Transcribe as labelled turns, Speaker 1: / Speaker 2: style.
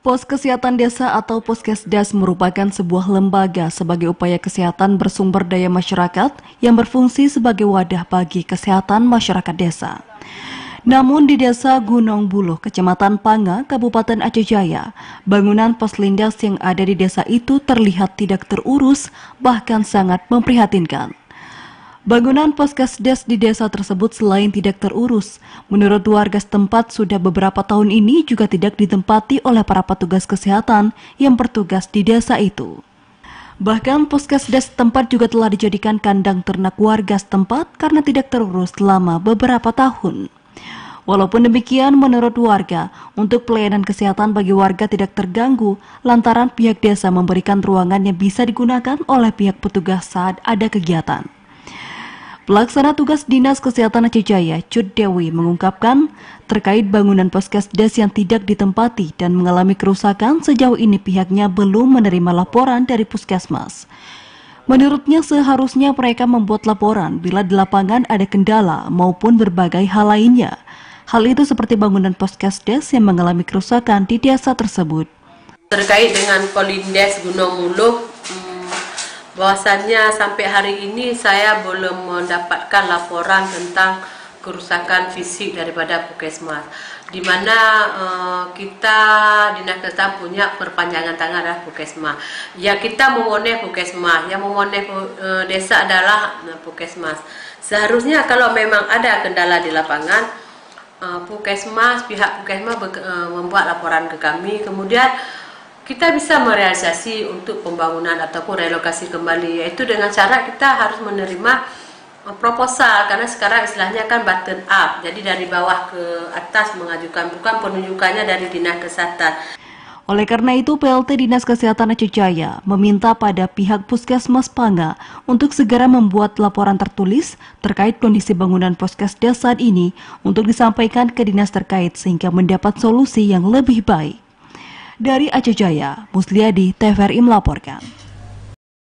Speaker 1: Pos Kesehatan Desa atau Poskesdas merupakan sebuah lembaga sebagai upaya kesehatan bersumber daya masyarakat yang berfungsi sebagai wadah bagi kesehatan masyarakat desa. Namun di Desa Gunung Buluh, Kecamatan Panga, Kabupaten Aceh Jaya, bangunan Poslindas yang ada di desa itu terlihat tidak terurus, bahkan sangat memprihatinkan. Bangunan Poskesdas di desa tersebut selain tidak terurus, menurut warga setempat sudah beberapa tahun ini juga tidak ditempati oleh para petugas kesehatan yang bertugas di desa itu. Bahkan Poskesdas setempat juga telah dijadikan kandang ternak warga setempat karena tidak terurus selama beberapa tahun. Walaupun demikian, menurut warga, untuk pelayanan kesehatan bagi warga tidak terganggu lantaran pihak desa memberikan ruangan yang bisa digunakan oleh pihak petugas saat ada kegiatan. Pelaksana tugas Dinas Kesehatan Aceh Jaya, Cut Dewi, mengungkapkan terkait bangunan Poskesdas yang tidak ditempati dan mengalami kerusakan, sejauh ini pihaknya belum menerima laporan dari Puskesmas. Menurutnya seharusnya mereka membuat laporan bila di lapangan ada kendala maupun berbagai hal lainnya. Hal itu seperti bangunan Poskesdas yang mengalami kerusakan di desa tersebut.
Speaker 2: Terkait dengan Poslindas Gunung Buluh, bahwasannya sampai hari ini saya belum mendapatkan laporan tentang kerusakan fisik daripada Puskesmas, di mana kita Dinas Kesehatan punya perpanjangan tangan adalah Puskesmas. Ya, kita memoneh Puskesmas, yang memoneh desa adalah Puskesmas. Seharusnya kalau memang ada kendala di lapangan, pihak Puskesmas membuat laporan ke kami, kemudian kita bisa merealisasi untuk pembangunan ataupun relokasi kembali, yaitu dengan cara kita harus menerima proposal, karena sekarang istilahnya kan button up, jadi dari bawah ke atas mengajukan, bukan penunjukannya dari Dinas Kesehatan.
Speaker 1: Oleh karena itu, PLT Dinas Kesehatan Aceh Jaya meminta pada pihak Puskesmas Panga untuk segera membuat laporan tertulis terkait kondisi bangunan Poskesdas saat ini untuk disampaikan ke dinas terkait sehingga mendapat solusi yang lebih baik. Dari Aceh Jaya, Musliadi, TVRI melaporkan.